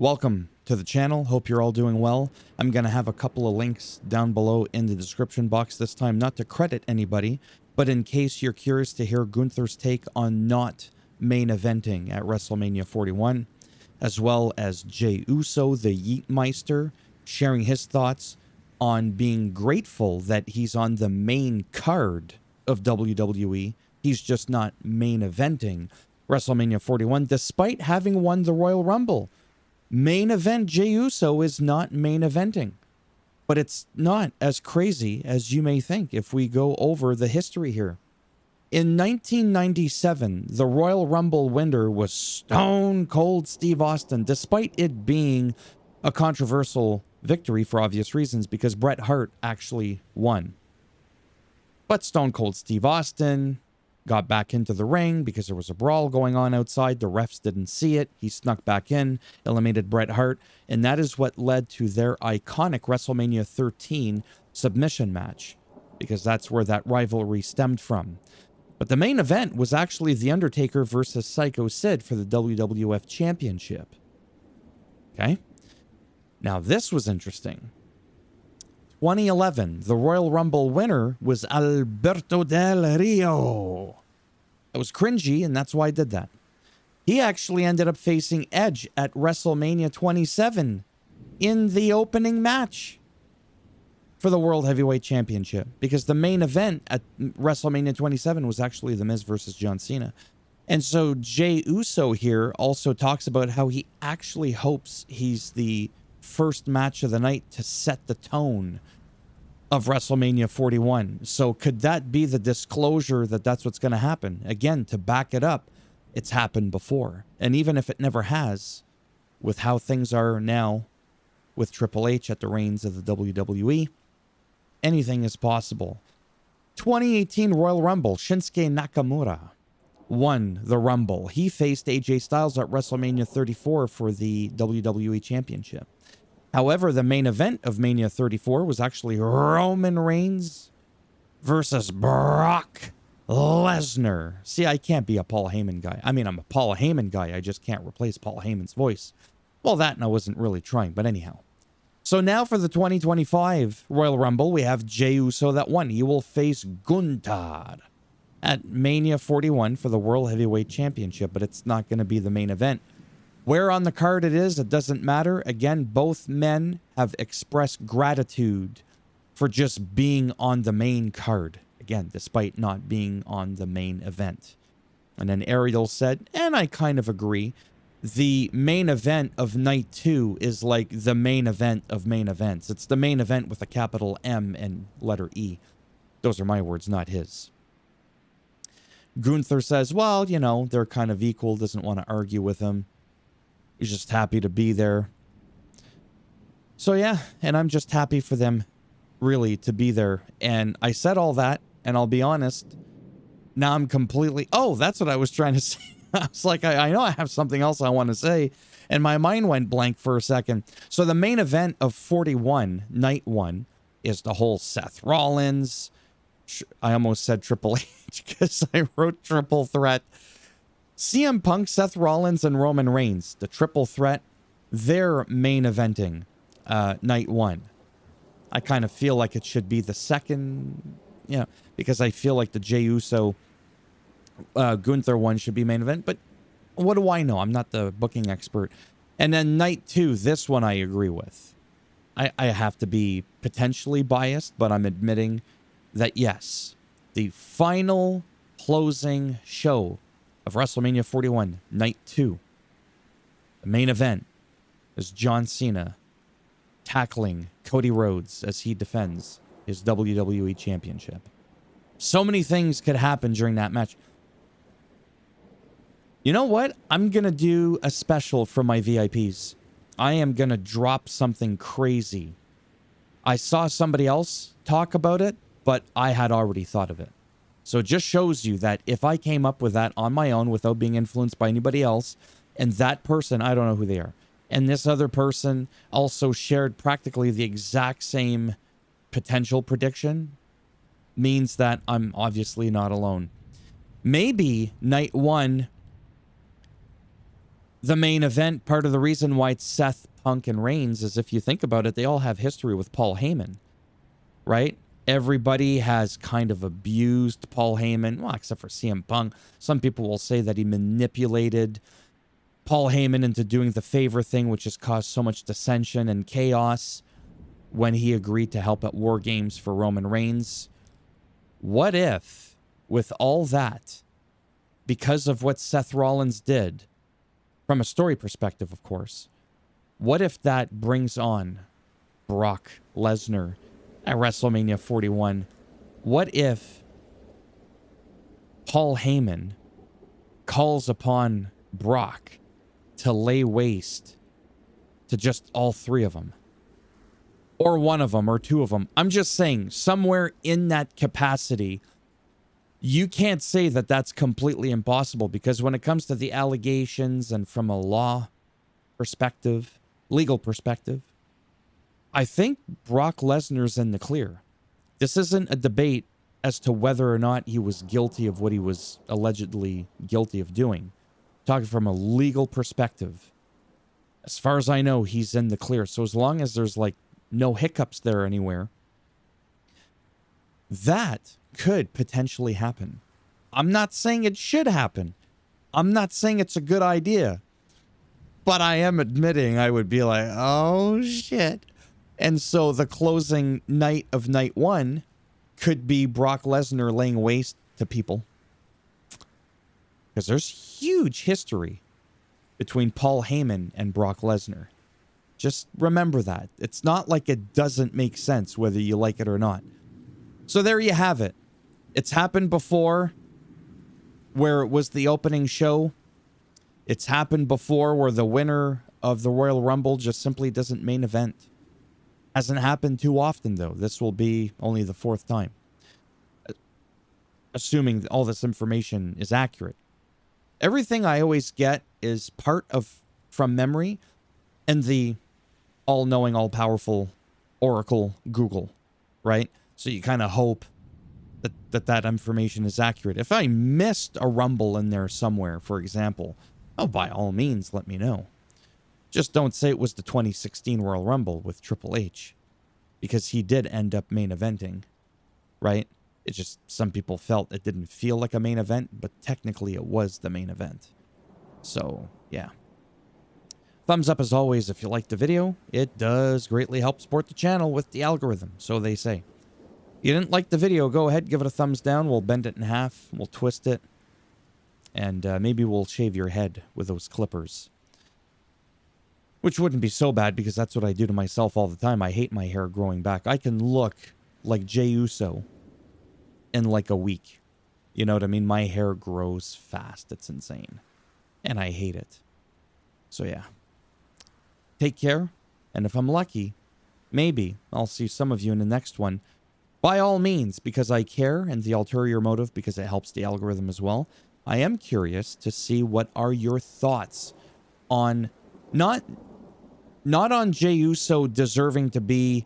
Welcome to the channel. Hope you're all doing well. I'm going to have a couple of links down below in the description box this time, not to credit anybody, but in case you're curious to hear Gunther's take on not main eventing at WrestleMania 41, as well as Jey Uso, the Yeetmeister, sharing his thoughts on being grateful that he's on the main card of WWE. He's just not main eventing WrestleMania 41, despite having won the Royal Rumble. Main event Jey Uso is not main eventing, but it's not as crazy as you may think if we go over the history here. In 1997, the Royal Rumble winner was Stone Cold Steve Austin, despite it being a controversial victory for obvious reasons because Bret Hart actually won. But Stone Cold Steve Austin got back into the ring because there was a brawl going on outside. The refs didn't see it. He snuck back in, eliminated Bret Hart, and that is what led to their iconic WrestleMania 13 submission match, because that's where that rivalry stemmed from. But the main event was actually The Undertaker versus Psycho Sid for the WWF Championship. Okay? Now this was interesting. 2011, the Royal Rumble winner was Alberto Del Rio. It was cringy, and that's why I did that. He actually ended up facing Edge at WrestleMania 27 in the opening match for the World Heavyweight Championship, because the main event at WrestleMania 27 was actually The Miz versus John Cena. And so Jey Uso here also talks about how he actually hopes he's the first match of the night to set the tone of WrestleMania 41. So could that be the disclosure that that's what's going to happen? Again, to back it up, it's happened before. And even if it never has, with how things are now with Triple H at the reins of the WWE, anything is possible. 2018 Royal Rumble, Shinsuke Nakamura won the Rumble. He faced AJ Styles at WrestleMania 34 for the WWE Championship. However, the main event of Mania 34 was actually Roman Reigns versus Brock Lesnar. See, I can't be a Paul Heyman guy. I mean, I'm a Paul Heyman guy. I just can't replace Paul Heyman's voice. Well, that and I wasn't really trying, but anyhow. So now for the 2025 Royal Rumble, we have Jey Uso that won. He will face Gunther at Mania 41 for the World Heavyweight Championship, but it's not going to be the main event. Where on the card it is, it doesn't matter. Again, both men have expressed gratitude for just being on the main card. Again, despite not being on the main event. And then Ariel said, and I kind of agree, the main event of night 2 is like the main event of main events. It's the main event with a capital M and letter E. Those are my words, not his. Gunther says, well, you know, they're kind of equal, doesn't want to argue with him. He's just happy to be there. So yeah, and I'm just happy for them, really, to be there. And I said all that, and I'll be honest, now I'm completely... Oh, that's what I was trying to say. I was like, I know I have something else I want to say, and my mind went blank for a second. So the main event of 41, night 1, is the whole Seth Rollins... I almost said Triple H because I wrote Triple Threat. CM Punk, Seth Rollins, and Roman Reigns, the triple threat, they're main eventing night 1. I kind of feel like it should be the second, you know, because I feel like the Jey Uso Gunther one should be main event, but what do I know? I'm not the booking expert. And then night 2, this one I agree with. I have to be potentially biased, but I'm admitting that yes, the final closing show of WrestleMania 41, night 2, the main event is John Cena tackling Cody Rhodes as he defends his WWE Championship. So many things could happen during that match. You know what? I'm going to do a special for my VIPs. I am going to drop something crazy. I saw somebody else talk about it, but I had already thought of it. So it just shows you that if I came up with that on my own without being influenced by anybody else, and that person, I don't know who they are, and this other person also shared practically the exact same potential prediction, means that I'm obviously not alone. Maybe night 1 the main event, part of the reason why it's Seth, Punk, and Reigns is, if you think about it, they all have history with Paul Heyman, right? Everybody has kind of abused Paul Heyman, well, except for CM Punk. Some people will say that he manipulated Paul Heyman into doing the favor thing, which has caused so much dissension and chaos when he agreed to help at War Games for Roman Reigns. What if, with all that, because of what Seth Rollins did, from a story perspective, of course, what if that brings on Brock Lesnar at WrestleMania 41? What if Paul Heyman calls upon Brock to lay waste to just all three of them? Or one of them, or two of them. I'm just saying, somewhere in that capacity, you can't say that that's completely impossible, because when it comes to the allegations and from a law perspective, legal perspective, I think Brock Lesnar's in the clear. This isn't a debate as to whether or not he was guilty of what he was allegedly guilty of doing. Talking from a legal perspective, as far as I know, he's in the clear. So as long as there's like no hiccups there anywhere, that could potentially happen. I'm not saying it should happen. I'm not saying it's a good idea. But I am admitting I would be like, oh shit. And so the closing night of night one could be Brock Lesnar laying waste to people. Because there's huge history between Paul Heyman and Brock Lesnar. Just remember that. It's not like it doesn't make sense whether you like it or not. So there you have it. It's happened before where it was the opening show. It's happened before where the winner of the Royal Rumble just simply doesn't main event. Hasn't happened too often, though. This will be only the fourth time. Assuming all this information is accurate. Everything I always get is part of from memory and the all-knowing, all-powerful Oracle Google, right? So you kind of hope that information is accurate. If I missed a Rumble in there somewhere, for example, oh, by all means, let me know. Just don't say it was the 2016 Royal Rumble with Triple H, because he did end up main eventing, right? It just, some people felt it didn't feel like a main event, but technically it was the main event. So, yeah. Thumbs up as always if you liked the video. It does greatly help support the channel with the algorithm, so they say. If you didn't like the video, go ahead, give it a thumbs down. We'll bend it in half, we'll twist it, and maybe we'll shave your head with those clippers. Which wouldn't be so bad, because that's what I do to myself all the time. I hate my hair growing back. I can look like Jey Uso in like a week. You know what I mean? My hair grows fast. It's insane. And I hate it. So yeah. Take care. And if I'm lucky, maybe I'll see some of you in the next one. By all means, because I care, and the ulterior motive because it helps the algorithm as well. I am curious to see what are your thoughts on not on Jey Uso deserving to be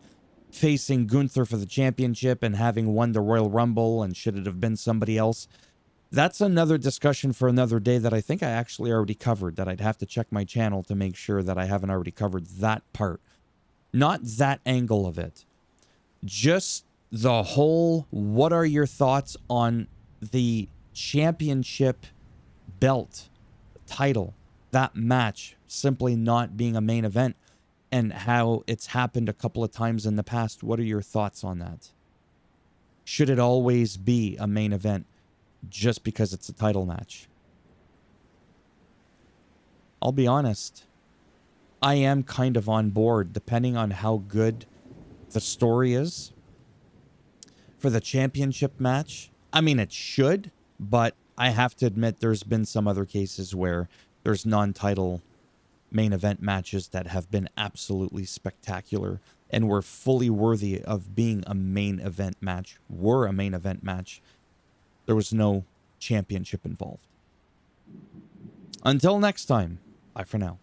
facing Gunther for the championship and having won the Royal Rumble, and should it have been somebody else. That's another discussion for another day that I think I actually already covered, that I'd have to check my channel to make sure that I haven't already covered that part. Not that angle of it. Just the whole, what are your thoughts on the championship belt, title, that match simply not being a main event, and how it's happened a couple of times in the past. What are your thoughts on that? Should it always be a main event just because it's a title match? I'll be honest, I am kind of on board, depending on how good the story is for the championship match. I mean, it should, but I have to admit there's been some other cases where there's non-title main event matches that have been absolutely spectacular and were fully worthy of being a main event match, were a main event match. There was no championship involved. Until next time, bye for now.